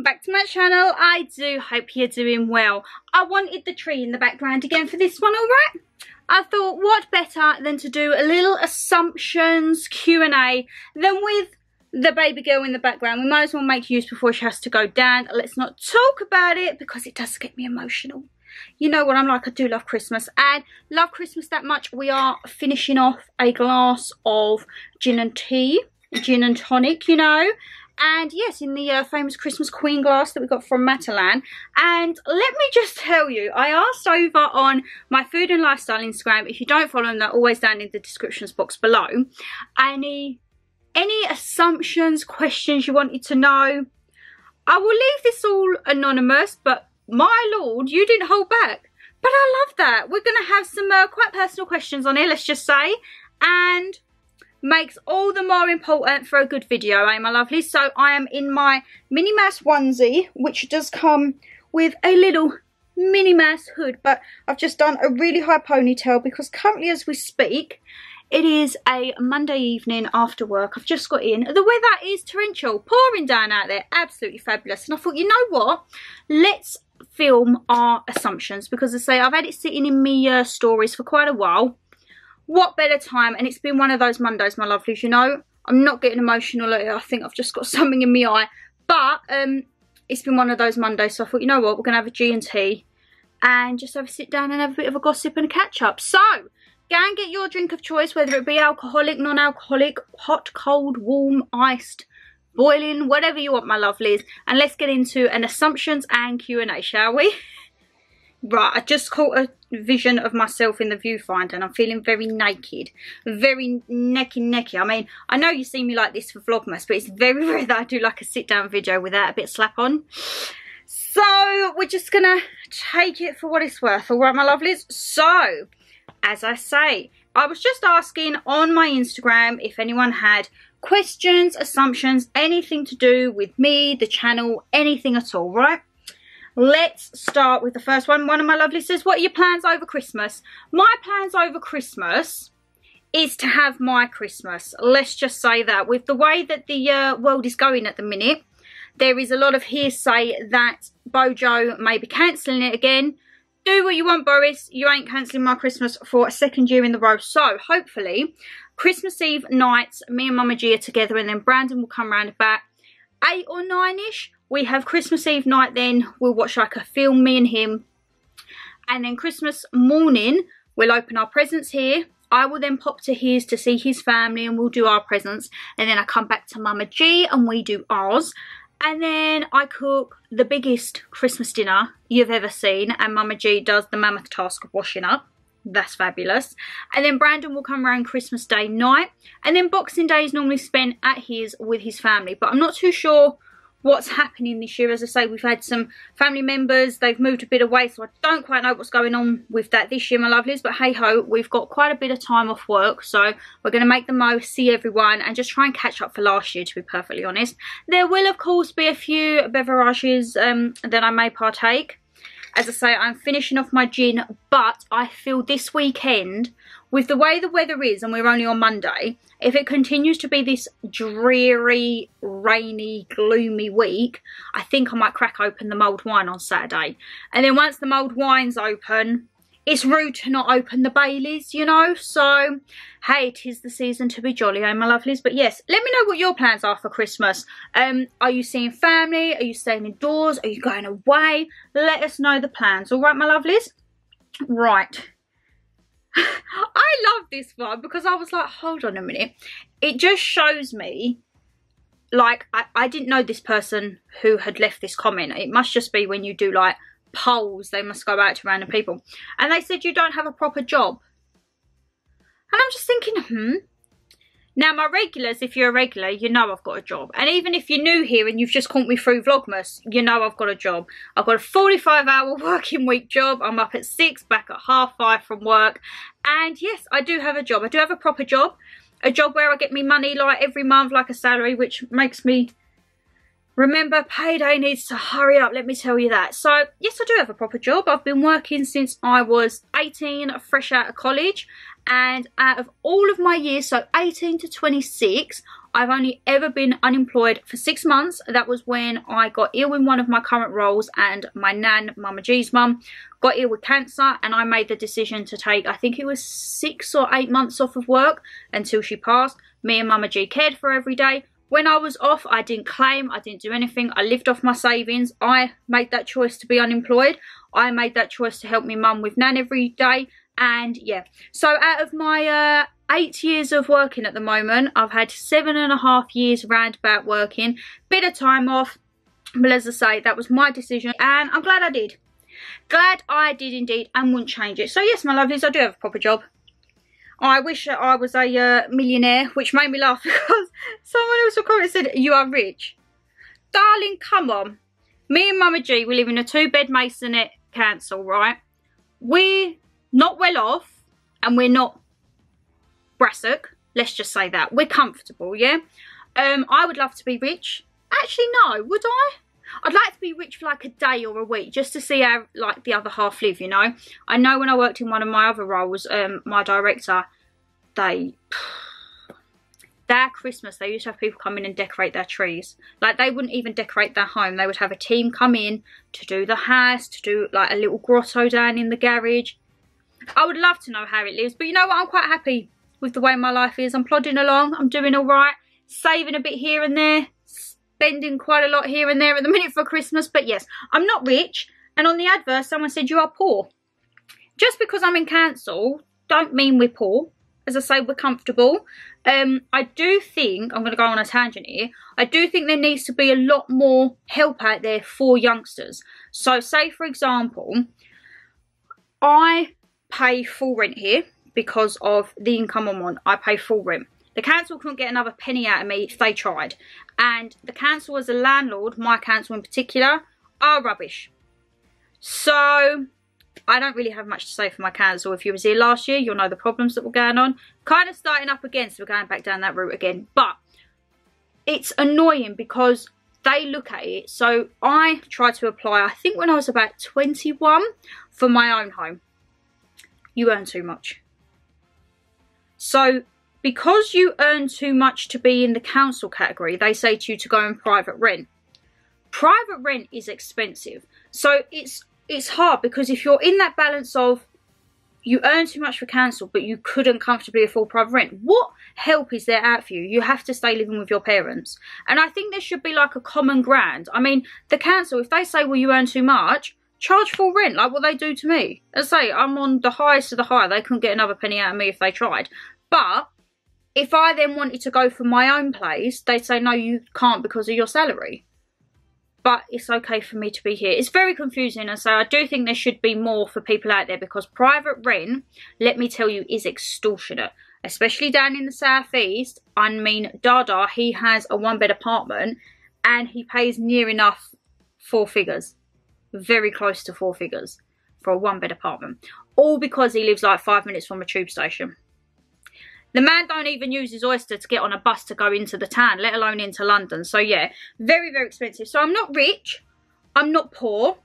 back to my channel. I do hope you're doing well. I wanted the tree in the background again for this one, alright? I thought what better than to do a little assumptions Q&A than with the baby girl in the background. We might as well make use before she has to go down. Let's not talk about it because it does get me emotional. You know what I'm like, I do love Christmas and love Christmas that much. We are finishing off a glass of gin and tea, gin and tonic, you know. And yes, in the famous Christmas Queen glass that we got from Matalan. And let me just tell you, I asked over on my food and lifestyle Instagram, if you don't follow them, they're always down in the descriptions box below. Any assumptions, questions you wanted to know. I will leave this all anonymous, but my lord, you didn't hold back. But I love that. We're going to have some quite personal questions on here, let's just say. And makes all the more important for a good video, eh, my lovely? So I am in my Minnie Mouse onesie, which does come with a little Minnie Mouse hood. But I've just done a really high ponytail because currently as we speak, it is a Monday evening after work. I've just got in. The weather is torrential, pouring down out there. Absolutely fabulous. And I thought, you know what? Let's film our assumptions because, as I say, I've had it sitting in me stories for quite a while. What better time? And it's been one of those Mondays, my lovelies, you know. I'm not getting emotional. I think I've just got something in my eye. But it's been one of those Mondays. So I thought, you know what? We're going to have a G&T and just have a sit down and have a bit of a gossip and a catch up. So go and get your drink of choice, whether it be alcoholic, non-alcoholic, hot, cold, warm, iced, boiling, whatever you want, my lovelies. And let's get into an assumptions and Q&A, shall we? Right, I just caught a vision of myself in the viewfinder and I'm feeling very naked, very necky. I mean, I know you see me like this for Vlogmas, but it's very rare that I do like a sit down video without a bit of slap on. So we're just gonna take it for what it's worth, all right, my lovelies? So, as I say, I was just asking on my Instagram if anyone had questions, assumptions, anything to do with me, the channel, anything at all, right? Let's start with the first one. One of my lovelies says, what are your plans over Christmas? My plans over Christmas is to have my Christmas. Let's just say that. With the way that the world is going at the minute, there is a lot of hearsay that Bojo may be cancelling it again. Do what you want, Boris. You ain't cancelling my Christmas for a second year in a row. So, hopefully, Christmas Eve nights, me and Mama G are together and then Brandon will come round about 8 or 9-ish. We have Christmas Eve night then. We'll watch like a film, me and him. And then Christmas morning, we'll open our presents here. I will then pop to his to see his family and we'll do our presents. And then I come back to Mama G and we do ours. And then I cook the biggest Christmas dinner you've ever seen. And Mama G does the mammoth task of washing up. That's fabulous. And then Brandon will come around Christmas Day night. And then Boxing Day is normally spent at his with his family. But I'm not too sure what's happening this year. As I say, we've had some family members, they've moved a bit away, so I don't quite know what's going on with that this year, my lovelies, but hey ho, we've got quite a bit of time off work, so we're going to make the most, see everyone and just try and catch up for last year, to be perfectly honest. There will of course be a few beverages that I may partake. As I say, I'm finishing off my gin, but I feel this weekend, with the way the weather is, and we're only on Monday, if it continues to be this dreary, rainy, gloomy week, I think I might crack open the mulled wine on Saturday. And then once the mulled wine's open, it's rude to not open the Baileys, you know? So, hey, it is the season to be jolly, eh, my lovelies? But yes, let me know what your plans are for Christmas. Are you seeing family? Are you staying indoors? Are you going away? Let us know the plans, all right, my lovelies? Right. I love this one because I was like, hold on a minute. It just shows me, like, I didn't know this person who had left this comment. It must just be when you do, like, polls, they must go out to random people. And they said you don't have a proper job. And I'm just thinking, Now, my regulars, if you're a regular, you know I've got a job. And even if you're new here and you've just caught me through Vlogmas, you know I've got a job. I've got a 45-hour working week job. I'm up at 6, back at 5:30 from work. And yes, I do have a job. I do have a proper job. A job where I get me money like every month, like a salary, which makes me remember payday needs to hurry up, let me tell you that. So, yes, I do have a proper job. I've been working since I was 18, fresh out of college. And out of all of my years, so 18 to 26, I've only ever been unemployed for 6 months. That was when I got ill in one of my current roles, and my nan, Mama G's mum, got ill with cancer, and I made the decision to take, I think it was 6 or 8 months off of work until she passed. Me and Mama G cared for her every day. When I was off, I didn't claim, I didn't do anything. I lived off my savings. I made that choice to be unemployed. I made that choice to help me mum with nan every day. And yeah, so out of my 8 years of working at the moment, I've had 7.5 years roundabout working. Bit of time off, but as I say, that was my decision, and I'm glad I did. Glad I did indeed, and wouldn't change it. So yes, my lovelies, I do have a proper job. I wish that I was a millionaire, which made me laugh because someone else commented said, you are rich. Darling, come on. Me and Mama G, we live in a 2-bed masonette council, right? We're not well off, and we're not brassock. Let's just say that. We're comfortable, yeah? I would love to be rich. Actually, no, would I? I'd like to be rich for like a day or a week just to see how like the other half live, you know. I know when I worked in one of my other roles, my director, their Christmas, they used to have people come in and decorate their trees. Like, they wouldn't even decorate their home. They would have a team come in to do the house, to do like a little grotto down in the garage. I would love to know how it lives, but you know what? I'm quite happy with the way my life is. I'm plodding along. I'm doing all right. Saving a bit here and there. Spending quite a lot here and there at the minute for Christmas. But yes, I'm not rich. And on the advert, someone said you are poor. Just because I'm in council, don't mean we're poor. As I say, we're comfortable. I do think, I'm going to go on a tangent here, I do think there needs to be a lot more help out there for youngsters. So say, for example, I pay full rent here because of the income I'm on. I pay full rent. The council couldn't get another penny out of me if they tried. And the council as a landlord, my council in particular, are rubbish. So I don't really have much to say for my council. If you was here last year, you'll know the problems that were going on. Kind of starting up again, so we're going back down that route again. But it's annoying because they look at it. So I tried to apply, I think when I was about 21, for my own home. You earn too much. So because you earn too much to be in the council category, they say to you to go in private rent. Private rent is expensive. So it's hard because if you're in that balance of you earn too much for council but you couldn't comfortably afford private rent, what help is there out for you? You have to stay living with your parents. And I think there should be like a common ground. I mean, the council, if they say, well, you earn too much, charge full rent like what they do to me. As I say, I'm on the highest of the high. They couldn't get another penny out of me if they tried. But if I then wanted to go for my own place, they'd say, no, you can't because of your salary. But it's okay for me to be here. It's very confusing, and so I do think there should be more for people out there, because private rent, let me tell you, is extortionate. Especially down in the southeast. I mean, Dada, he has a 1-bed apartment and he pays near enough 4 figures. Very close to 4 figures for a 1-bed apartment. All because he lives like 5 minutes from a tube station. The man don't even use his Oyster to get on a bus to go into the town, let alone into London. So yeah, very, very expensive. So I'm not rich. I'm not poor.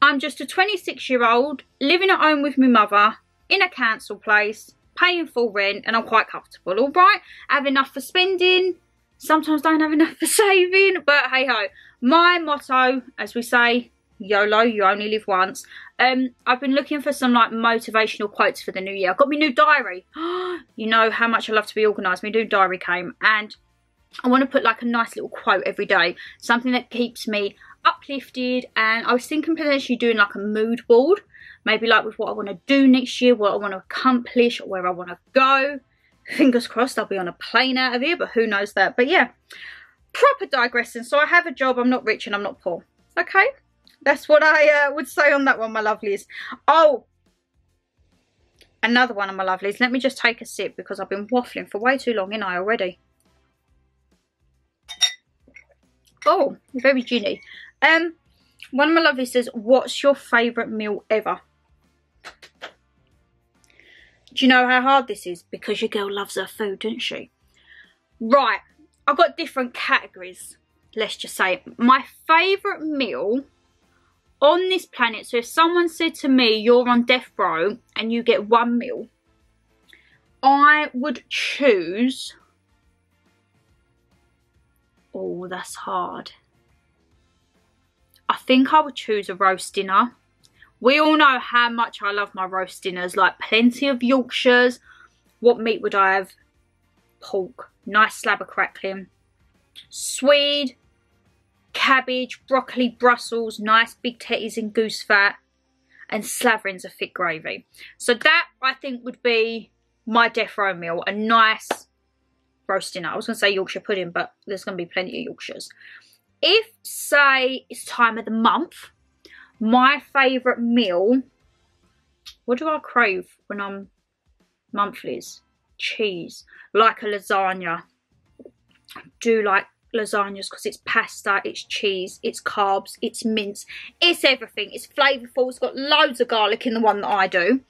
I'm just a 26-year-old living at home with my mother in a council place, paying full rent, and I'm quite comfortable, all right? I have enough for spending. Sometimes don't have enough for saving, but hey-ho. My motto, as we say, YOLO, you only live once. I've been looking for some like motivational quotes for the new year. I've got my new diary. You know how much I love to be organised. My new diary came, and I want to put like a nice little quote every day. Something that keeps me uplifted. And I was thinking potentially doing like a mood board. Maybe like with what I want to do next year, what I want to accomplish, or where I want to go. Fingers crossed I'll be on a plane out of here, but who knows that. But yeah, proper digressing. So I have a job, I'm not rich and I'm not poor. Okay? That's what I would say on that one, my lovelies. Oh, another one of my lovelies. Let me just take a sip because I've been waffling for way too long, ain't I, already? Oh, very ginny. One of my lovelies says, what's your favourite meal ever? Do you know how hard this is? Because your girl loves her food, doesn't she? Right, I've got different categories. Let's just say my favourite meal on this planet. So if someone said to me, you're on death row and you get 1 meal, I would choose Oh, that's hard. I think I would choose a roast dinner. We all know how much I love my roast dinners. Like plenty of Yorkshires. What meat would I have? Pork. Nice slab of crackling. Swede. Cabbage. Broccoli. Brussels. Nice big tetties and goose fat. And slaverings of thick gravy. So that I think would be my death row meal. A nice roast dinner. I was going to say Yorkshire pudding, but there's going to be plenty of Yorkshires. If, say, it's time of the month, my favourite meal, what do I crave when I'm monthlies? Cheese. Like a lasagna. I do like lasagnas because it's pasta, it's cheese, it's carbs, it's mince, it's everything. It's flavourful. It's got loads of garlic in the one that I do.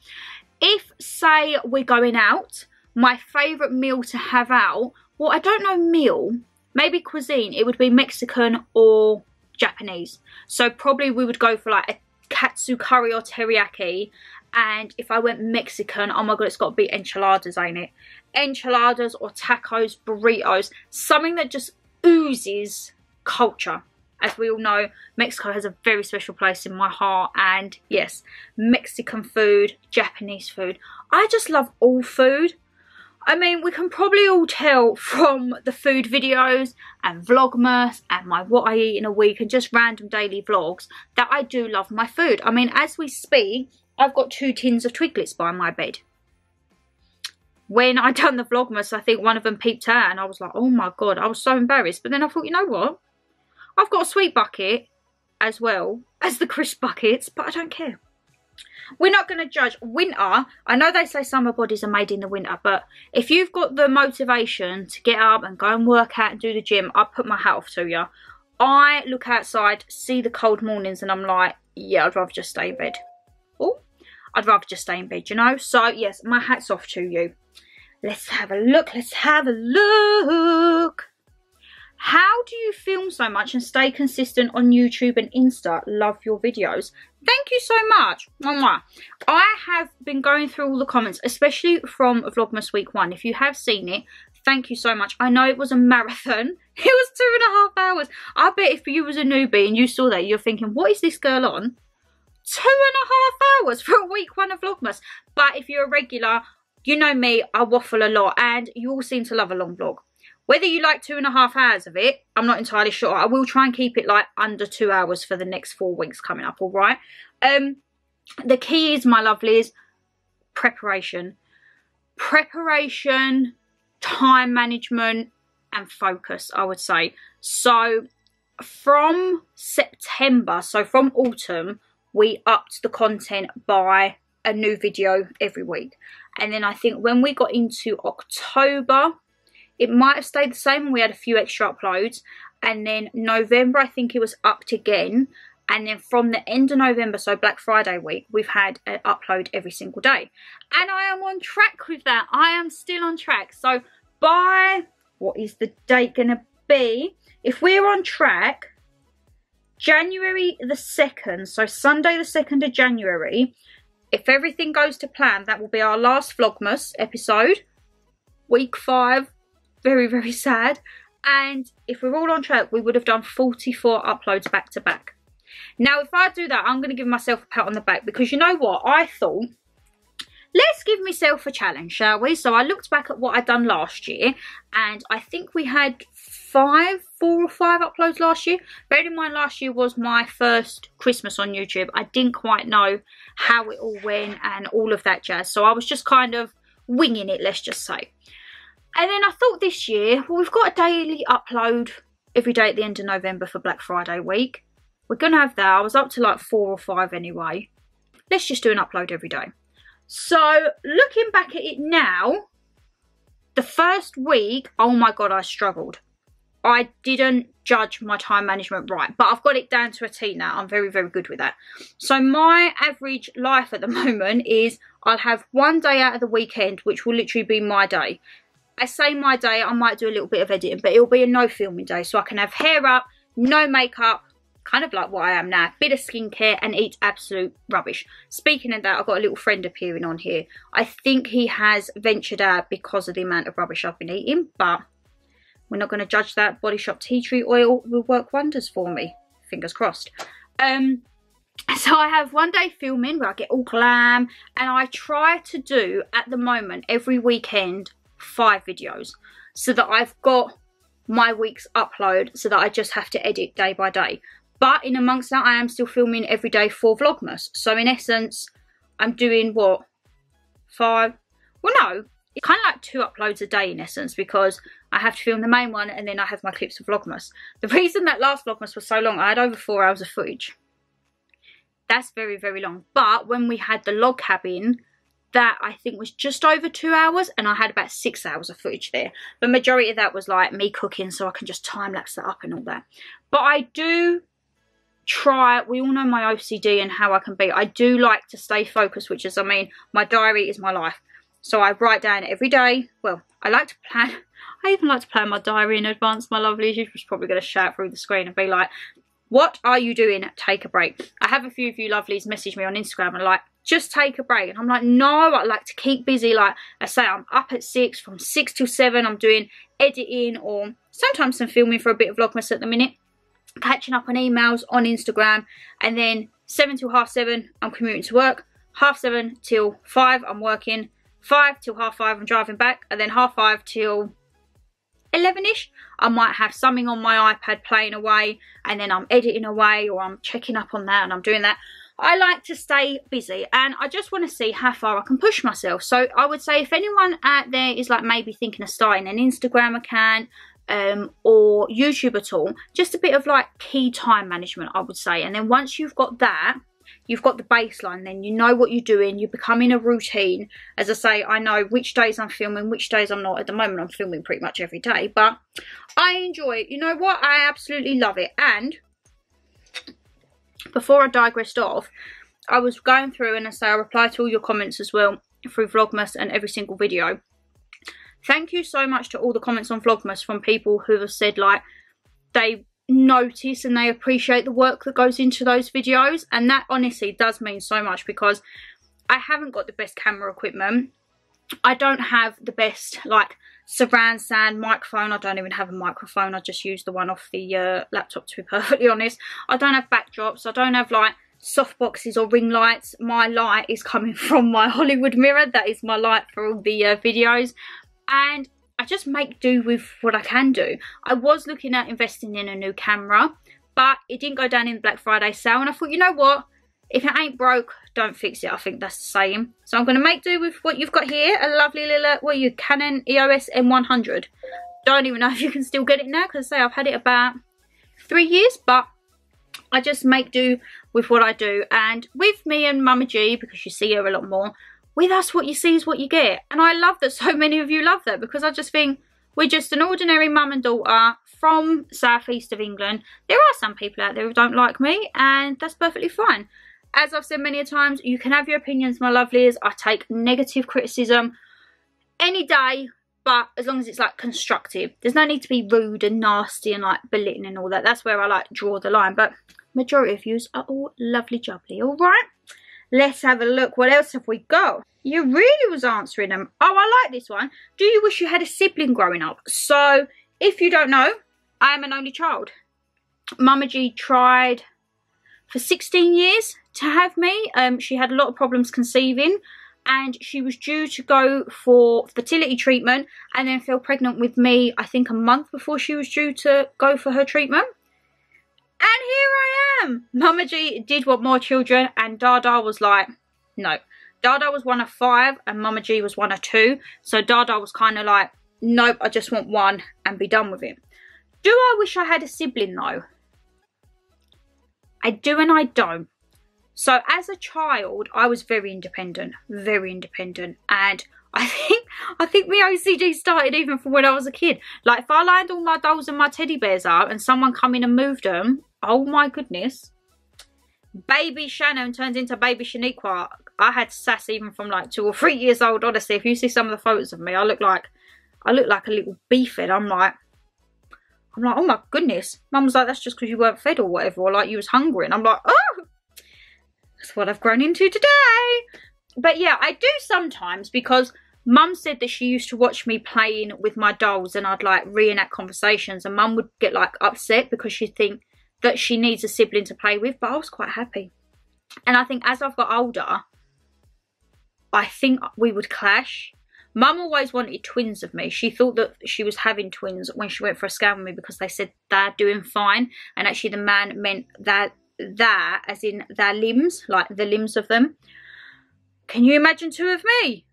If, say, we're going out, my favourite meal to have out, well, I don't know meal, maybe cuisine, it would be Mexican or Japanese. So probably we would go for like a katsu curry or teriyaki. And if I went Mexican, oh my god, it's got to be enchiladas, ain't it? Enchiladas or tacos, burritos, something that just oozes culture. As we all know, Mexico has a very special place in my heart. And yes, Mexican food, Japanese food. I just love all food. I mean, we can probably all tell from the food videos and Vlogmas and my what I eat in a week and just random daily vlogs that I do love my food. I mean, as we speak, I've got 2 tins of Twiglets by my bed. When I done the Vlogmas, I think one of them peeped out and I was like, oh my god, I was so embarrassed. But then I thought, you know what? I've got a sweet bucket as well as the crisp buckets, but I don't care. We're not going to judge winter. I know they say summer bodies are made in the winter, but if you've got the motivation to get up and go and work out and do the gym, I put my hat off to you. I look outside, see the cold mornings, and I'm like, yeah, I'd rather just stay in bed. Oh, I'd rather just stay in bed, you know? So, yes, my hat's off to you. Let's have a look. Let's have a look. How do you film so much and stay consistent on YouTube and Insta? Love your videos. Thank you so much. I have been going through all the comments, especially from Vlogmas week 1. If you have seen it, thank you so much. I know it was a marathon. It was 2.5 hours. I bet if you was a newbie and you saw that, you're thinking, what is this girl on? 2.5 hours for a week 1 of Vlogmas. But if you're a regular, you know me, I waffle a lot and you all seem to love a long vlog. Whether you like 2.5 hours of it, I'm not entirely sure. I will try and keep it like under 2 hours for the next 4 weeks coming up, all right? The key is, my lovelies, preparation. Preparation, time management, and focus, I would say. So from September, so from autumn, we upped the content by a new video every week. And then I think when we got into October, it might have stayed the same and we had a few extra uploads. And then November, I think it was upped again. And then from the end of November, so Black Friday week, we've had an upload every single day. And I am on track with that. I am still on track. So by, what is the date going to be? If we're on track, January the 2nd, so Sunday the 2nd of January, if everything goes to plan, that will be our last Vlogmas episode. Week 5. Very, very sad. And if we're all on track, we would have done 44 uploads back to back. Now, if I do that, I'm going to give myself a pat on the back because you know what? I thought, let's give myself a challenge, shall we? So I looked back at what I'd done last year and I think we had 4 or 5 uploads last year. Bearing in mind last year was my first Christmas on YouTube. I didn't quite know how it all went and all of that jazz. So I was just kind of winging it, let's just say. And then I thought this year, well, we've got a daily upload every day at the end of November for Black Friday week. We're going to have that. I was up to like 4 or 5 anyway. Let's just do an upload every day. So looking back at it now, the first week, oh my god, I struggled. I didn't judge my time management right, but I've got it down to a T now. I'm very, very good with that. So my average life at the moment is I'll have one day out of the weekend, which will literally be my day. I say my day, I might do a little bit of editing, but it'll be a no filming day. So I can have hair up, no makeup, kind of like what I am now, bit of skincare and eat absolute rubbish. Speaking of that, I've got a little friend appearing on here. I think he has ventured out because of the amount of rubbish I've been eating, but we're not going to judge that. Body Shop tea tree oil will work wonders for me. Fingers crossed. So I have one day filming where I get all glam, and I try to do, at the moment, every weekend, 5 videos, so that I've got my week's upload, so that I just have to edit day by day. But in amongst that, I am still filming every day for Vlogmas. So in essence, I'm doing what? 5? Well, no, it's kind of like 2 uploads a day in essence, because I have to film the main one and then I have my clips of Vlogmas. The reason that last Vlogmas was so long, I had over 4 hours of footage. That's very, very long. But when we had the log cabin, that I think was just over 2 hours, and I had about 6 hours of footage there. The majority of that was like me cooking, so I can just time lapse that up and all that. But I do try, we all know my OCD and how I can be. I do like to stay focused, which is, I mean, my diary is my life. So I write down every day. Well, I like to plan. I even like to plan my diary in advance, my lovelies. You're probably going to shout through the screen and be like, what are you doing? Take a break. I have a few of you lovelies message me on Instagram and like, just take a break. And I'm like, no, I like to keep busy. Like I say, I'm up at 6, from 6 till 7, I'm doing editing or sometimes some filming for a bit of Vlogmas at the minute. Catching up on emails on Instagram, and then 7 till half 7 I'm commuting to work, half 7 till 5 I'm working, 5 till half 5 I'm driving back, and then half 5 till 11ish I might have something on my iPad playing away, and then I'm editing away, or I'm checking up on that and I'm doing that. I like to stay busy, and I just want to see how far I can push myself. So I would say if anyone out there is like maybe thinking of starting an Instagram account, or YouTube at all, just a bit of like key time management, I would say. And then once you've got that, you've got the baseline, then you know what you're doing, you become in a routine. As I say, I know which days I'm filming, which days I'm not. At the moment I'm filming pretty much every day, but I enjoy it. You know what, I absolutely love it. And before I digressed off, I was going through, and I say I reply to all your comments as well through Vlogmas and every single video. Thank you so much to all the comments on Vlogmas from people who have said like they notice and they appreciate the work that goes into those videos, and that honestly does mean so much, because I haven't got the best camera equipment. I don't have the best like surround sound microphone. I don't even have a microphone. I just use the one off the laptop, to be perfectly honest. I don't have backdrops. I don't have like soft boxes or ring lights. My light is coming from my Hollywood mirror. That is my light for all the videos. And I just make do with what I can do. I was looking at investing in a new camera, but it didn't go down in the Black Friday sale. And I thought, you know what? If it ain't broke, don't fix it. I think that's the saying. So I'm going to make do with what you've got here. A lovely little, what are you, Canon EOS M100. Don't even know if you can still get it now, because I say I've had it about 3 years. But I just make do with what I do. And with me and Mama G, because you see her a lot more, with us, what you see is what you get. And I love that so many of you love that, because I just think we're just an ordinary mum and daughter from southeast of England. There are some people out there who don't like me, and that's perfectly fine. As I've said many a times, you can have your opinions, my lovelies. I take negative criticism any day, but as long as it's like constructive. There's no need to be rude and nasty and like belittling and all that. That's where I like draw the line. But majority of yous are all lovely jubbly, all right? Let's have a look. What else have we got? You really was answering them. Oh, I like this one. Do you wish you had a sibling growing up? So, if you don't know, I am an only child. Mama G tried for 16 years to have me. She had a lot of problems conceiving, and she was due to go for fertility treatment and then fell pregnant with me, I think a month before she was due to go for her treatment. And here I am. Mama G did want more children, and Dada was like, no. Dada was one of 5 and Mama G was one of 2. So Dada was kind of like, nope, I just want one and be done with it. Do I wish I had a sibling though? I do and I don't. So as a child, I was very independent, and I think my OCD started even from when I was a kid. Like if I lined all my dolls and my teddy bears up and someone come in and moved them, oh my goodness, baby Shannon turns into baby Shaniqua. I had sass even from like 2 or 3 years old. Honestly, if you see some of the photos of me, I look like a little beefhead. I'm like, oh my goodness. Mum was like, that's just because you weren't fed or whatever, or like you was hungry. And I'm like, oh, that's what I've grown into today. But yeah, I do sometimes, because Mum said that she used to watch me playing with my dolls and I'd like reenact conversations, and Mum would get like upset because she'd think that she needs a sibling to play with, but I was quite happy. And I think as I've got older, I think we would clash. Mum always wanted twins of me. She thought that she was having twins when she went for a scan with me because they said they're doing fine. And actually the man meant that as in their limbs, like the limbs of them. Can you imagine two of me?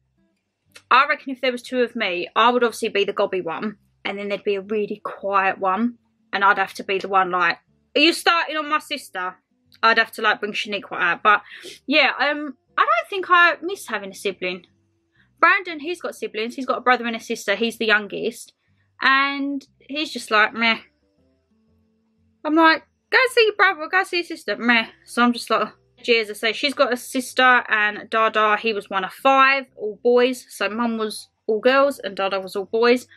I reckon if there was two of me, I would obviously be the gobby one. And then there'd be a really quiet one. And I'd have to be the one like, are you starting on my sister? I'd have to like bring Shaniqua out. But yeah, I don't think I miss having a sibling. Brandon, he's got siblings. He's got a brother and a sister. He's the youngest. And he's just like, meh. I'm like, go see your brother, go see your sister. Meh. So I'm just like, gee, as I say, she's got a sister and Dada, he was one of 5, all boys. So Mum was all girls and Dada was all boys.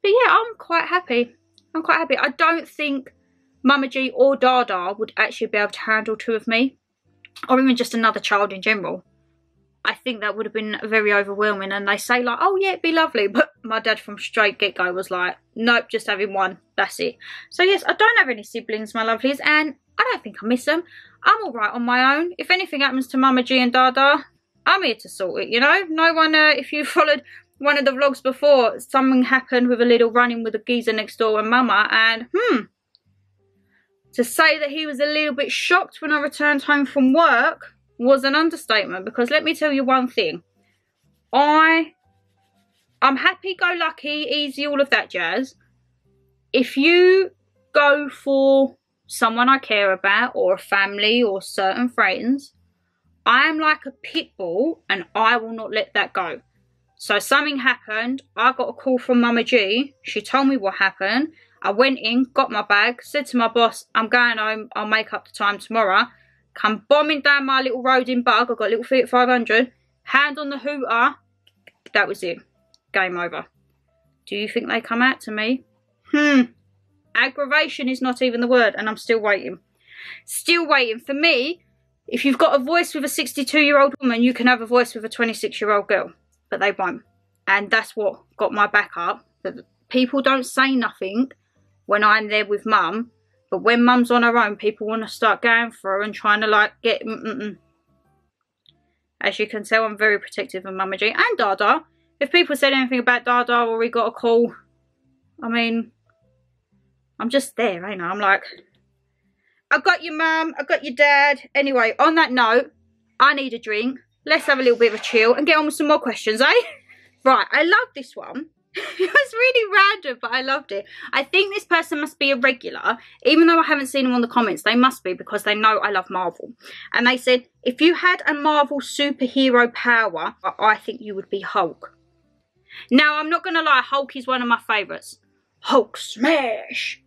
But yeah, I'm quite happy. I'm quite happy. I don't think Mama G or Dada would actually be able to handle two of me. Or even just another child in general. I think that would have been very overwhelming. And they say like, oh yeah, it'd be lovely. But my dad from straight get-go was like, nope, just having one. That's it. So yes, I don't have any siblings, my lovelies. And I don't think I miss them. I'm all right on my own. If anything happens to Mama G and Dada, I'm here to sort it, you know. No one, if you followed one of the vlogs before, something happened with a little run-in with a geezer next door and Mama. And to say that he was a little bit shocked when I returned home from work was an understatement, because let me tell you one thing. I'm happy-go-lucky, easy, all of that jazz. If you go for someone I care about or a family or certain friends, I am like a pit bull and I will not let that go. So something happened. I got a call from Mama G. She told me what happened. I went in, got my bag, said to my boss, I'm going home. I'll make up the time tomorrow. Come bombing down my little road in Bug. I got a little Fiat 500. Hand on the hooter. That was it. Game over. Do you think they come out to me? Aggravation is not even the word, and I'm still waiting. Still waiting. For me, if you've got a voice with a 62-year-old woman, you can have a voice with a 26-year-old girl. But they won't. And that's what got my back up. That people don't say nothing when I'm there with Mum. But when Mum's on her own, people want to start going for her and trying to like get... As you can tell, I'm very protective of Mama G and Dada. If people said anything about Dada or we got a call, I mean, I'm just there, ain't I? I'm like, I got your mum, I got your dad. Anyway, on that note, I need a drink. Let's have a little bit of a chill and get on with some more questions, eh? Right, I love this one. It was really random, but I loved it. I think this person must be a regular. Even though I haven't seen them on the comments, they must be, because they know I love Marvel. And they said, if you had a Marvel superhero power, I think you would be Hulk. Now, I'm not going to lie, Hulk is one of my favourites. Hulk smash!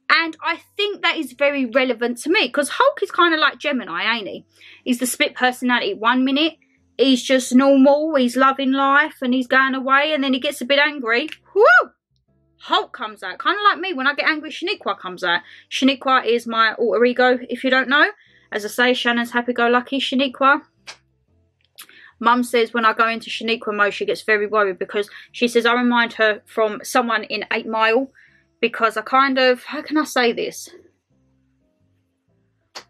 And I think that is very relevant to me, because Hulk is kind of like Gemini, ain't he? He's the split personality. 1 minute, he's just normal, he's loving life, and he's going away, and then he gets a bit angry. Woo! Hulk comes out. Kind of like me, when I get angry, Shaniqua comes out. Shaniqua is my alter ego, if you don't know. As I say, Shannon's happy-go-lucky. Shaniqua. Mum says when I go into Shaniqua mode, she gets very worried, because she says I remind her from someone in 8 Mile, because I kind of, how can I say this?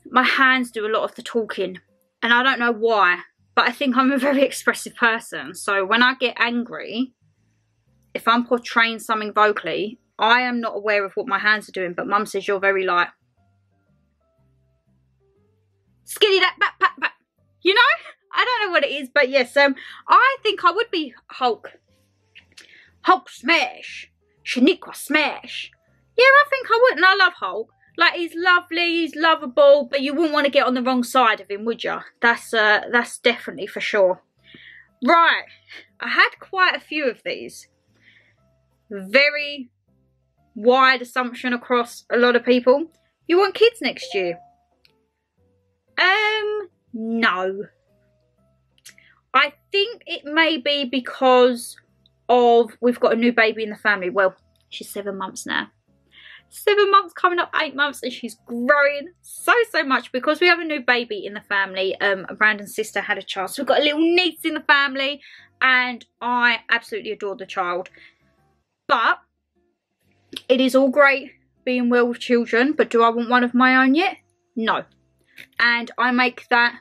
My hands do a lot of the talking, and I don't know why. But I think I'm a very expressive person. So when I get angry, if I'm portraying something vocally, I am not aware of what my hands are doing. But Mum says you're very like, skinny that back, back, back. You know? I don't know what it is. But yes, I think I would be Hulk. Hulk smash. Shaniqua smash. Yeah, I think I would. And I love Hulk. Like, he's lovely, he's lovable, but you wouldn't want to get on the wrong side of him, would you? That's definitely for sure. Right, I had quite a few of these. Very wide assumption across a lot of people. You want kids next year? No. I think it may be because of we've got a new baby in the family. Well, she's 7 months now. 7 months, coming up 8 months, and she's growing so much because we have a new baby in the family. Brandon's sister had a child, so we've got a little niece in the family, and I absolutely adore the child. But it is all great being well with children, but do I want one of my own yet? No. And I make that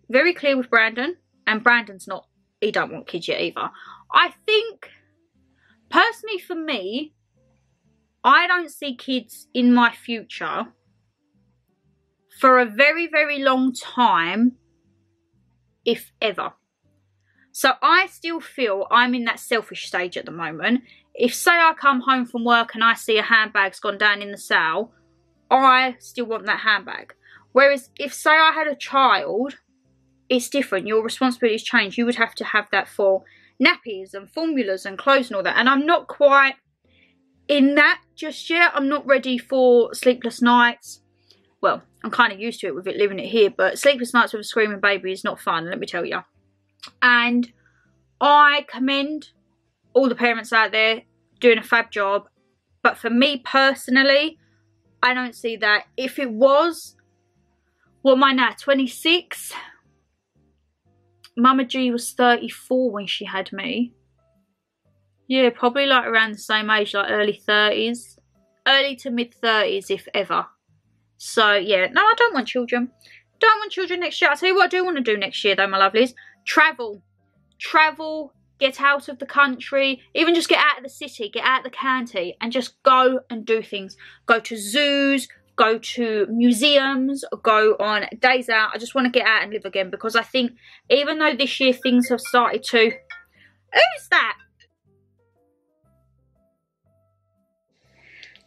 very clear with Brandon, and Brandon's not, he don't want kids yet either. I think, personally for me, I don't see kids in my future for a very, very long time, if ever. So I still feel I'm in that selfish stage at the moment. If, say, I come home from work and I see a handbag's gone down in the sale, I still want that handbag. Whereas if, say, I had a child, it's different. Your responsibilities change. You would have to have that for nappies and formulas and clothes and all that. And I'm not quite in that just yet. I'm not ready for sleepless nights. Well, I'm kind of used to it with it living it here, but sleepless nights with a screaming baby is not fun, let me tell you. And I commend all the parents out there doing a fab job. But for me personally, I don't see that. If it was, what am I now, 26? Mama G was 34 when she had me. Yeah, probably like around the same age, like early 30s. Early to mid 30s, if ever. So, yeah, no, I don't want children. Don't want children next year. I'll tell you what I do want to do next year, though, my lovelies. Travel. Travel, get out of the country, even just get out of the city, get out of the county, and just go and do things. Go to zoos, go to museums, go on days out. I just want to get out and live again, because I think even though this year things have started to... Who's that?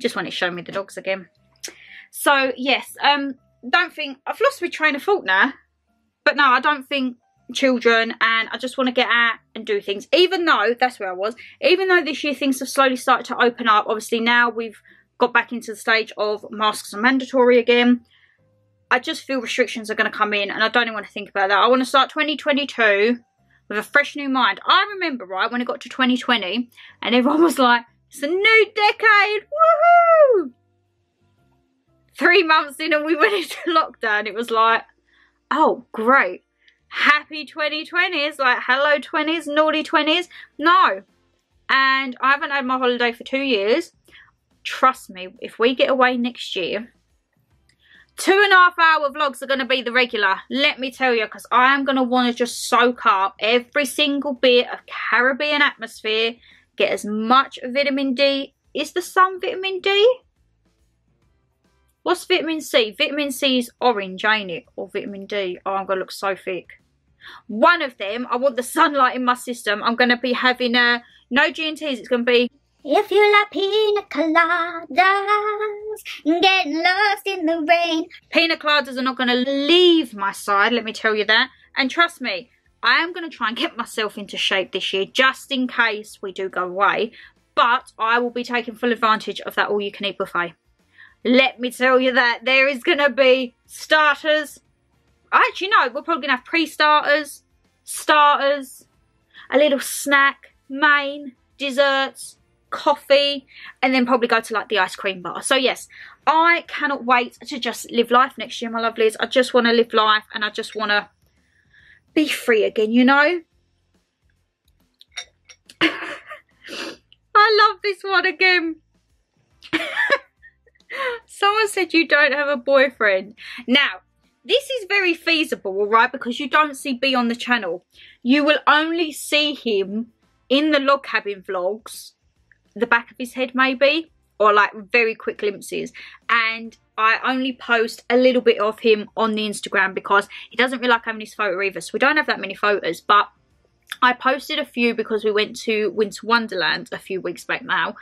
Just want to show me the dogs again. So, yes, don't think... I've lost my train of thought now. But no, I don't think children, and I just want to get out and do things. Even though, that's where I was, even though this year things have slowly started to open up. Obviously, now we've got back into the stage of masks are mandatory again. I just feel restrictions are going to come in, and I don't even want to think about that. I want to start 2022 with a fresh new mind. I remember, right, when it got to 2020, and everyone was like, it's a new decade, woohoo! 3 months in and we went into lockdown. It was like, oh, great. Happy 2020s, like hello 20s, naughty 20s. No. And I haven't had my holiday for 2 years. Trust me, if we get away next year, 2.5 hour vlogs are going to be the regular. Let me tell you, because I am going to want to just soak up every single bit of Caribbean atmosphere. Get as much vitamin D. Is the sun vitamin D? What's vitamin C? Vitamin C is orange, ain't it? Or vitamin D. Oh, I'm going to look so thick. One of them, I want the sunlight in my system. I'm going to be having no G&Ts. It's going to be... If you like pina coladas, getting lost in the rain. Pina coladas are not going to leave my side, let me tell you that. And trust me, I am going to try and get myself into shape this year, just in case we do go away. But I will be taking full advantage of that all-you-can-eat buffet. Let me tell you that there is going to be starters. Actually, no, we're probably going to have pre-starters, starters, a little snack, main, desserts, coffee, and then probably go to like the ice cream bar. So yes, I cannot wait to just live life next year, my lovelies. I just want to live life, and I just want to be free again, you know. I love this one again. Someone said you don't have a boyfriend. Now, this is very feasible, alright, because you don't see B on the channel. You will only see him in the log cabin vlogs, the back of his head maybe, or like very quick glimpses. And I only post a little bit of him on the Instagram because he doesn't really like having his photo either. So we don't have that many photos, but I posted a few because we went to Winter Wonderland a few weeks back now.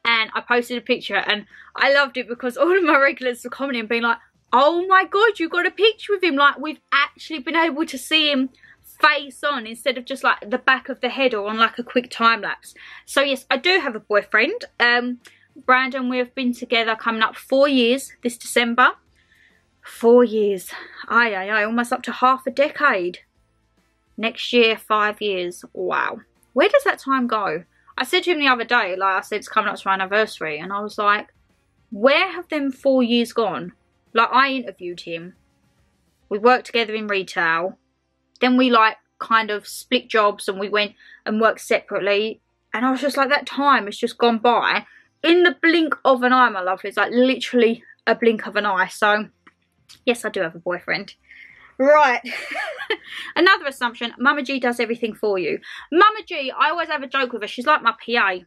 And I posted a picture, and I loved it because all of my regulars were commenting and being like, oh my god, you got a picture with him. Like, we've actually been able to see him face on instead of just like the back of the head or on like a quick time lapse. So yes, I do have a boyfriend. Brandon, we have been together coming up 4 years this December. 4 years. Aye, almost up to half a decade. Next year, 5 years. Wow. Where does that time go? I said to him the other day, like I said, it's coming up to my anniversary, and I was like, where have them 4 years gone? Like, I interviewed him. We worked together in retail. Then we like kind of split jobs and we went and worked separately. And I was just like, that time has just gone by in the blink of an eye, my lovelies. Like literally a blink of an eye. So yes, I do have a boyfriend. Right. Another assumption, Mama G does everything for you. Mama G, I always have a joke with her. She's like my PA.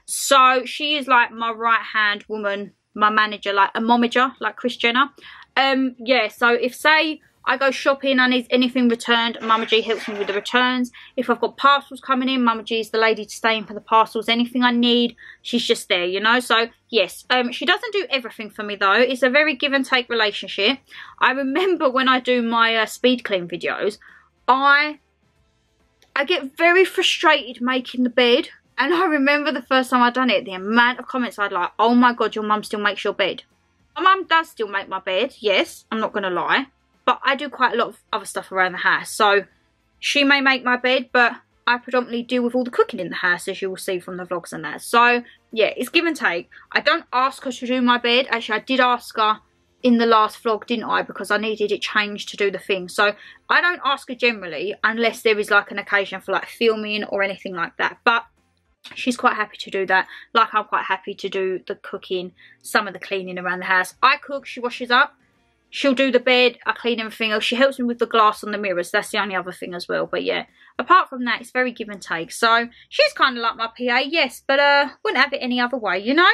So she is like my right hand woman, my manager, like a momager, like Kris Jenner. Yeah, so if say I go shopping, I need anything returned, Mama G helps me with the returns. If I've got parcels coming in, Mama G is the lady to stay in for the parcels. Anything I need, she's just there, you know. So yes, she doesn't do everything for me though. It's a very give and take relationship. I remember when I do my speed clean videos, I get very frustrated making the bed. And I remember the first time I done it, the amount of comments I'd like, oh my god, your mum still makes your bed. My mum does still make my bed, yes, I'm not going to lie. But I do quite a lot of other stuff around the house. So she may make my bed, but I predominantly deal with all the cooking in the house, as you will see from the vlogs and that. So yeah, it's give and take. I don't ask her to do my bed. Actually, I did ask her in the last vlog, didn't I? Because I needed it changed to do the thing. So I don't ask her generally unless there is like an occasion for like filming or anything like that. But she's quite happy to do that. Like I'm quite happy to do the cooking, some of the cleaning around the house. I cook, she washes up. She'll do the bed, I clean everything else. She helps me with the glass on the mirrors. That's the only other thing as well. But yeah, apart from that, it's very give and take. So she's kind of like my PA, yes. But wouldn't have it any other way, you know?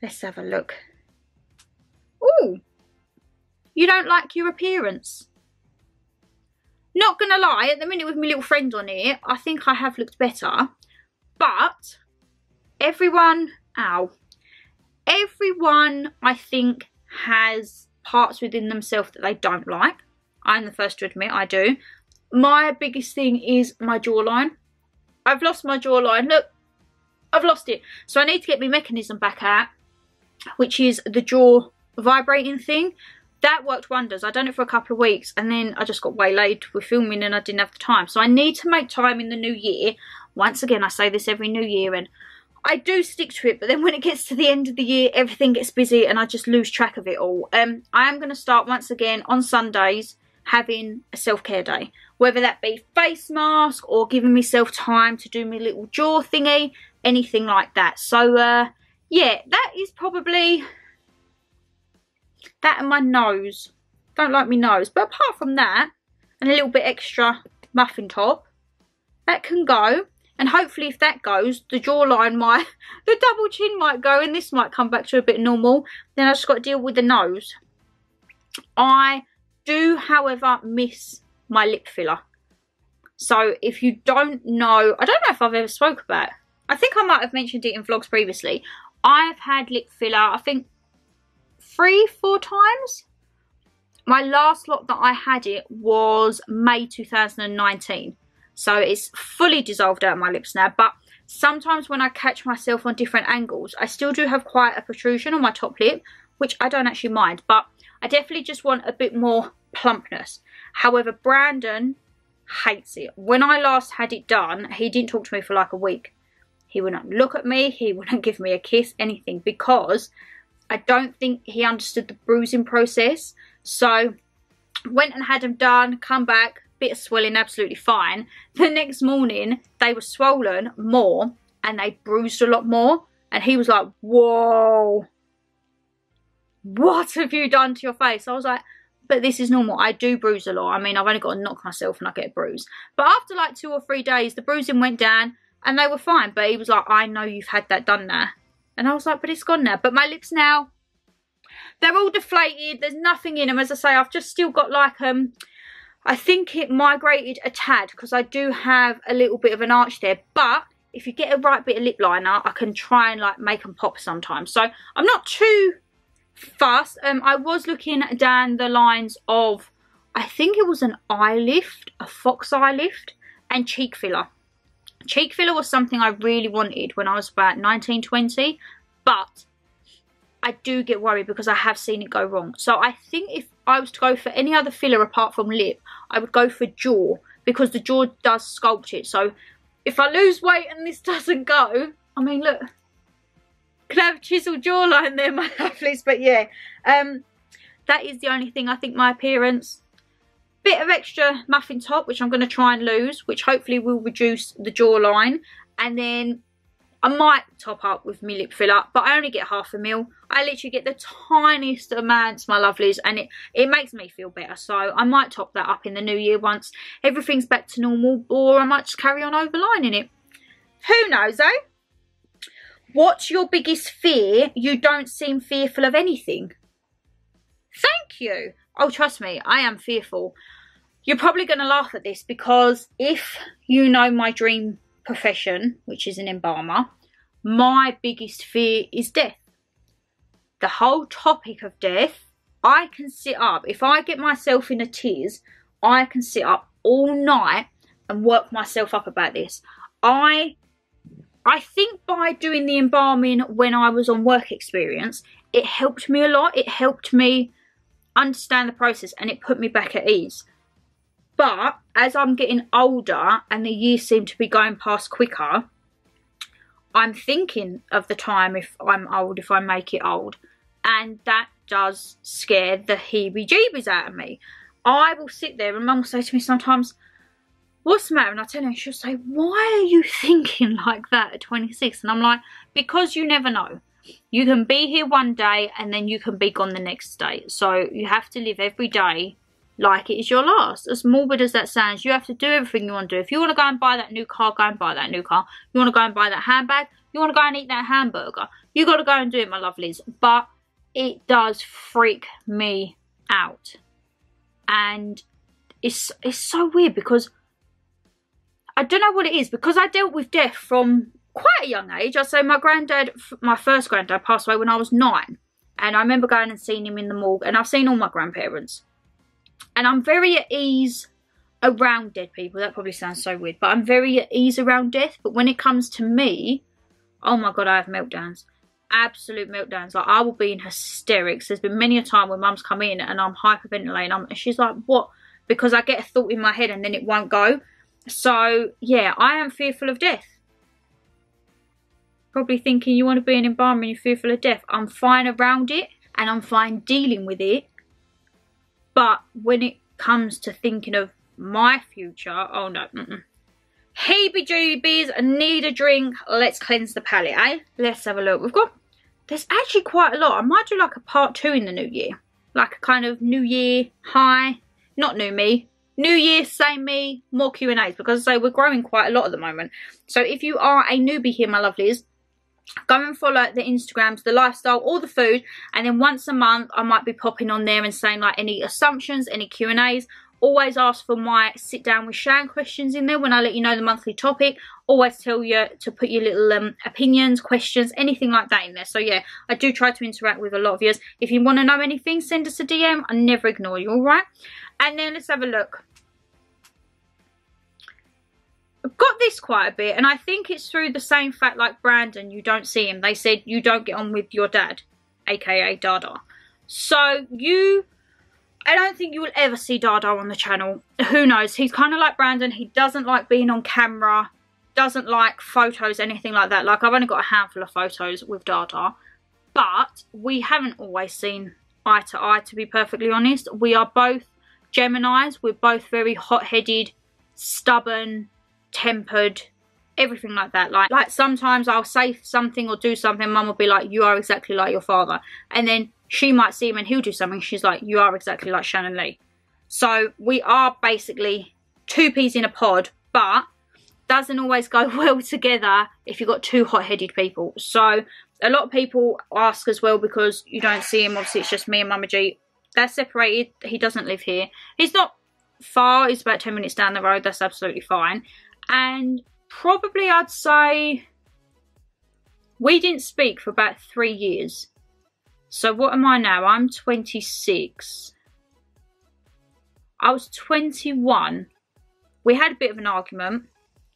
Let's have a look. Ooh. You don't like your appearance? Not gonna lie, at the minute with my little friend on here, I think I have looked better. But everyone, everyone I think has parts within themselves that they don't like. I'm the first to admit I do. My biggest thing is my jawline. I've lost my jawline. Look, I've lost it. So I need to get my mechanism back out, which is the jaw vibrating thing. That worked wonders. I done it for a couple of weeks and then I just got waylaid with filming and I didn't have the time. So I need to make time in the new year. Once again, I say this every new year and I do stick to it, but then when it gets to the end of the year, everything gets busy and I just lose track of it all. I am going to start once again on Sundays having a self-care day. Whether that be face mask or giving myself time to do my little jaw thingy, anything like that. So, yeah, that is probably that and my nose. Don't like my nose. But apart from that, and a little bit extra muffin top, that can go. And hopefully if that goes, the jawline might, the double chin might go and this might come back to a bit normal. Then I've just got to deal with the nose. I do, however, miss my lip filler. So if you don't know, I don't know if I've ever spoke about it. I think I might have mentioned it in vlogs previously. I've had lip filler, I think 3-4 times. My last lot that I had it was May 2019. So it's fully dissolved out of my lips now. But sometimes when I catch myself on different angles, I still do have quite a protrusion on my top lip, which I don't actually mind. But I definitely just want a bit more plumpness. However, Brandon hates it. When I last had it done, he didn't talk to me for like a week. He wouldn't look at me. He wouldn't give me a kiss, anything. Because I don't think he understood the bruising process. So went and had them done, come back. Bit of swelling, absolutely fine. The next morning they were swollen more and they bruised a lot more and he was like, whoa, what have you done to your face? I was like, but this is normal. I do bruise a lot. I mean, I've only got to knock myself and I get bruised. But after like 2 or 3 days the bruising went down and they were fine. But he was like, I know you've had that done now. And I was like, but it's gone now. But my lips now, they're all deflated, there's nothing in them. As I say, I've just still got like I think it migrated a tad because I do have a little bit of an arch there. But if you get a right bit of lip liner, I can try and like make them pop sometimes. So I'm not too fussed. I was looking down the lines of, I think it was an eye lift, a fox eye lift, and cheek filler. Cheek filler was something I really wanted when I was about 19, 20. But I do get worried because I have seen it go wrong. So I think if I was to go for any other filler apart from lip, I would go for jaw because the jaw does sculpt it. So if I lose weight and this doesn't go, I mean, look, could have chiseled jawline there, my lovelies. But yeah, that is the only thing. I think my appearance, bit of extra muffin top, which I'm going to try and lose, which hopefully will reduce the jawline. And then I might top up with my lip filler, but I only get half a mil. I literally get the tiniest amounts, my lovelies, and it makes me feel better. So I might top that up in the new year once everything's back to normal, or I might just carry on overlining it. Who knows, eh? What's your biggest fear? You don't seem fearful of anything. Thank you. Oh, trust me, I am fearful. You're probably going to laugh at this, because if you know my dream profession, which is an embalmer, my biggest fear is death. The whole topic of death, I can sit up. If I get myself in a tears, I can sit up all night and work myself up about this. I think by doing the embalming when I was on work experience, it helped me a lot. It helped me understand the process, and it put me back at ease. But as I'm getting older and the years seem to be going past quicker, I'm thinking of the time if I'm old, if I make it old. And that does scare the heebie-jeebies out of me. I will sit there and Mum will say to me sometimes, what's the matter? And I tell her, and she'll say, why are you thinking like that at 26? And I'm like, because you never know. You can be here one day and then you can be gone the next day. So you have to live every day like it is your last. As morbid as that sounds, you have to do everything you want to do. If you want to go and buy that new car, go and buy that new car. You want to go and buy that handbag, you want to go and eat that hamburger, you got to go and do it, my lovelies. But it does freak me out. And it's so weird, because I don't know what it is, because I dealt with death from quite a young age. I say my granddad, my first granddad, passed away when I was 9. And I remember going and seeing him in the morgue. And I've seen all my grandparents. And I'm very at ease around dead people. That probably sounds so weird, but I'm very at ease around death. But when it comes to me, oh my God, I have meltdowns. Absolute meltdowns. Like, I will be in hysterics. There's been many a time when Mum's come in and I'm hyperventilating. And she's like, what? Because I get a thought in my head and then it won't go. So, yeah, I am fearful of death. Probably thinking, you want to be an embalmer and you're fearful of death. I'm fine around it and I'm fine dealing with it. But when it comes to thinking of my future, oh no. Heebie-jeebies, need a drink. Let's cleanse the palate, eh? Let's have a look. There's actually quite a lot. I might do like a part 2 in the new year. Like a kind of new year high. Not new me. New year, same me, more Q&As. Because I say we're growing quite a lot at the moment. So if you are a newbie here, my lovelies, go and follow the Instagrams, the lifestyle, all the food, and then once a month I might be popping on there and saying like any assumptions, any Q&As. Always ask for my sit down with Shan questions in there when I let you know the monthly topic. Always tell you to put your little opinions, questions, anything like that in there. So yeah, I do try to interact with a lot of you. If you want to know anything, send us a DM. I never ignore you, alright? And then let's have a look. I've got this quite a bit, and I think it's through the same fact like Brandon, you don't see him. They said you don't get on with your dad, aka Dada. So I don't think you will ever see Dada on the channel. Who knows? He's kind of like Brandon. He doesn't like being on camera, doesn't like photos, anything like that. Like, I've only got a handful of photos with Dada, but we haven't always seen eye to eye, to be perfectly honest. We are both Geminis. We're both very hot-headed, stubborn, tempered, everything like that. Like sometimes I'll say something or do something, Mum will be like, you are exactly like your father. And then she might see him and he'll do something, she's like, you are exactly like Shannon Lee. So we are basically 2 peas in a pod, but doesn't always go well together if you've got 2 hot-headed people. So a lot of people ask as well, because you don't see him, obviously it's just me and Mama G. They're separated, he doesn't live here. He's not far, he's about 10 minutes down the road, that's absolutely fine. And probably I'd say we didn't speak for about 3 years. So what am I now? I'm 26. I was 21. We had a bit of an argument.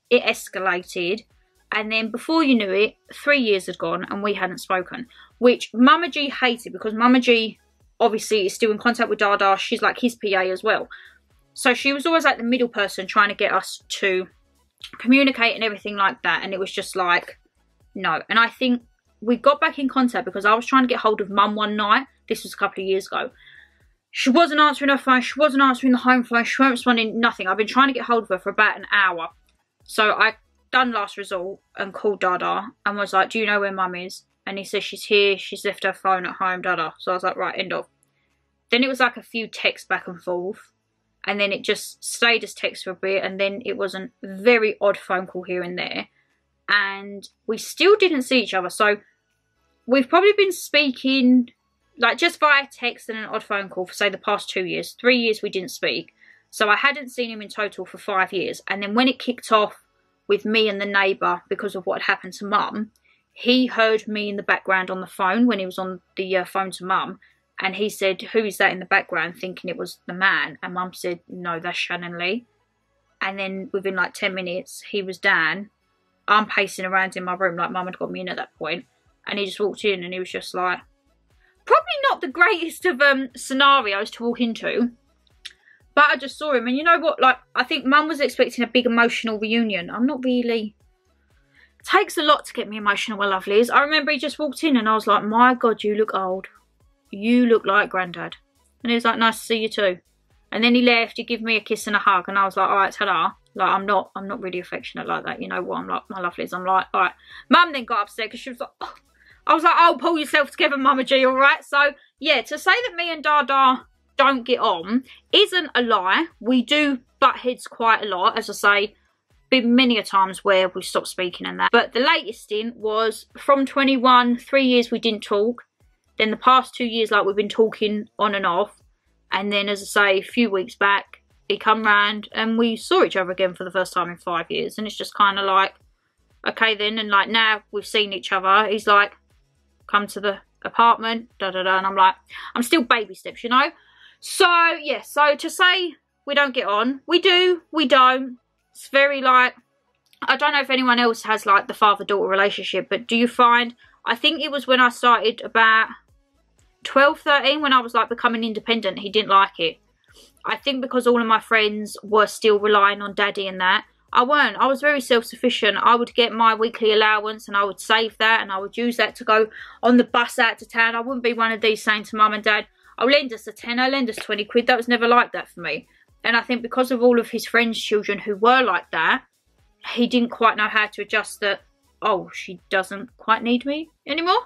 It escalated. And then before you knew it, 3 years had gone and we hadn't spoken. Which Mama G hated, because Mama G obviously is still in contact with Dada. She's like his PA as well. So she was always like the middle person trying to get us to communicate and everything like that. And it was just like, no. And I think we got back in contact because I was trying to get hold of Mum one night. This was a couple of years ago. She wasn't answering her phone. She wasn't answering the home phone. She wasn't responding, nothing. I've been trying to get hold of her for about an hour. So I done last resort and called Dada and was like, do you know where Mum is? And he says she's here. She's left her phone at home, Dada. So I was like, right, end of. Then it was like a few texts back and forth. And then it just stayed as text for a bit. And then it was a very odd phone call here and there. And we still didn't see each other. So we've probably been speaking like just via text and an odd phone call for say the past 2 years. 3 years we didn't speak. So I hadn't seen him in total for 5 years. And then when it kicked off with me and the neighbour because of what had happened to Mum, he heard me in the background on the phone when he was on the phone to Mum. And he said, who is that in the background? Thinking it was the man. And Mum said, no, that's Shannon Lee. And then within like 10 minutes, he was down. I'm pacing around in my room like Mum had got me in at that point. And he just walked in and he was just like, probably not the greatest of scenarios to walk into. But I just saw him. And you know what? Like, I think Mum was expecting a big emotional reunion. I'm not really. It takes a lot to get me emotional with lovelies. I remember he just walked in and I was like, my God, you look old. You look like Grandad. And he was like, nice to see you too. And then he left. He gave me a kiss and a hug. And I was like, all right, ta-da. Like, I'm not really affectionate like that. You know what? I'm like, my lovelies. I'm like, all right. Mum then got upset because she was like, oh. I was like, oh, pull yourself together, Mama G, all right? So, yeah, to say that me and Dada don't get on isn't a lie. We do butt heads quite a lot. As I say, been many a times where we stopped speaking and that. But the latest stint was from 21, 3 years we didn't talk. Then the past 2 years, like, we've been talking on and off. And then, as I say, a few weeks back, he come round and we saw each other again for the first time in 5 years. And it's just kind of like, okay then. And, like, now we've seen each other. He's like, come to the apartment, da-da-da. And I'm like, I'm still baby steps, you know? So, yeah. So, to say we don't get on, we do, we don't. It's very, like, I don't know if anyone else has, like, the father-daughter relationship. But do you find, I think it was when I started about 12, 13, when I was like becoming independent, he didn't like it. I think because all of my friends were still relying on Daddy and that, I weren't. I was very self-sufficient. I would get my weekly allowance and I would save that and I would use that to go on the bus out to town. I wouldn't be one of these saying to Mum and Dad, oh, lend us a tenner, lend us 20 quid. That was never like that for me. And I think because of all of his friends' children who were like that, he didn't quite know how to adjust that, oh, she doesn't quite need me anymore.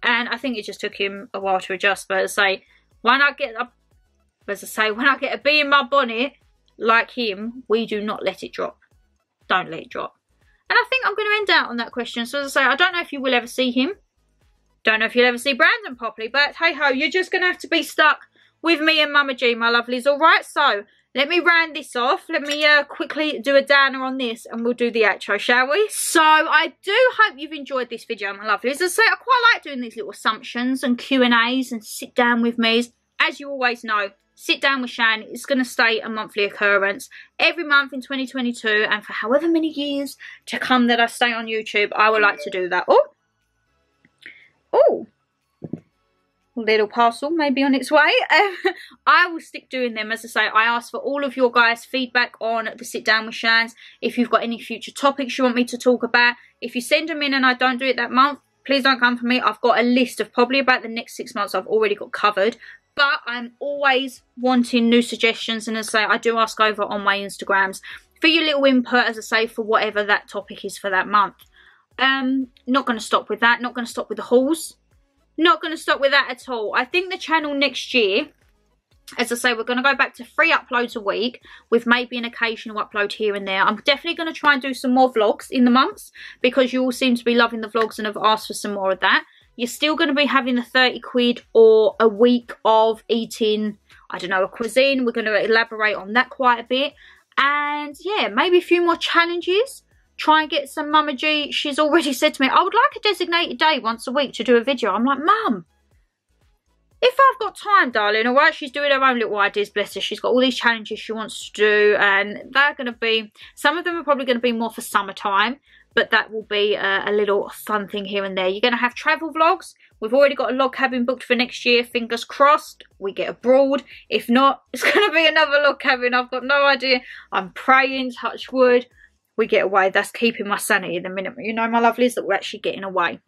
And I think it just took him a while to adjust. But as I say, when I get a bee in my bonnet, like him, we do not let it drop. Don't let it drop. And I think I'm going to end out on that question. So as I say, I don't know if you will ever see him. Don't know if you'll ever see Brandon properly. But hey ho, you're just going to have to be stuck with me and Mama G, my lovelies. Alright, so let me round this off. Let me quickly do a downer on this and we'll do the outro, shall we? So I do hope you've enjoyed this video, my lovelies. As I say, I quite like doing these little assumptions and Q&As and sit down with me's. As you always know, Sit Down with Shan is going to stay a monthly occurrence every month in 2022, and for however many years to come that I stay on YouTube, I would like to do that. Oh, oh, little parcel maybe on its way. I will stick doing them. As I say, I ask for all of your guys' feedback on the Sit Down with Shans. If you've got any future topics you want me to talk about, if you send them in and I don't do it that month, please don't come for me. I've got a list of probably about the next 6 months I've already got covered. But I'm always wanting new suggestions, and as I say, I do ask over on my Instagrams for your little input, as I say, for whatever that topic is for that month. Not going to stop with that. Not going to stop with the hauls. Not going to stop with that at all. I think the channel next year, as I say, we're going to go back to 3 uploads a week with maybe an occasional upload here and there. I'm definitely going to try and do some more vlogs in the months because you all seem to be loving the vlogs and have asked for some more of that. You're still going to be having the 30 quid or a week of eating, I don't know, a cuisine. We're going to elaborate on that quite a bit. And yeah, maybe a few more challenges. Try and get some Mama G. She's already said to me, I would like a designated day once a week to do a video. I'm like, Mum, if I've got time, darling, all right? She's doing her own little ideas, bless her. She's got all these challenges she wants to do. And they're going to be, some of them are probably going to be more for summertime. But that will be a little fun thing here and there. You're going to have travel vlogs. We've already got a log cabin booked for next year. Fingers crossed we get abroad. If not, it's going to be another log cabin. I've got no idea. I'm praying, touch wood, we get away. That's keeping my sanity at the minute. You know, my lovelies, that we're actually getting away.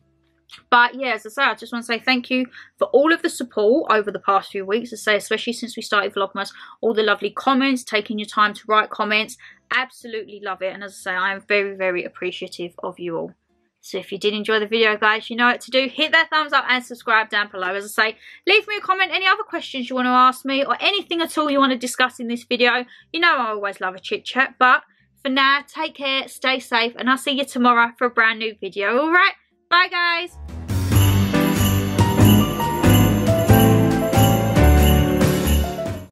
But yeah, as I say, I just want to say thank you for all of the support over the past few weeks. As I say, especially since we started Vlogmas, all the lovely comments, taking your time to write comments. Absolutely love it. And as I say, I am very, very appreciative of you all. So if you did enjoy the video, guys, you know what to do. Hit that thumbs up and subscribe down below. As I say, leave me a comment, any other questions you want to ask me or anything at all you want to discuss in this video. You know I always love a chit chat. But for now, take care, stay safe, and I'll see you tomorrow for a brand new video. All right? Bye, guys.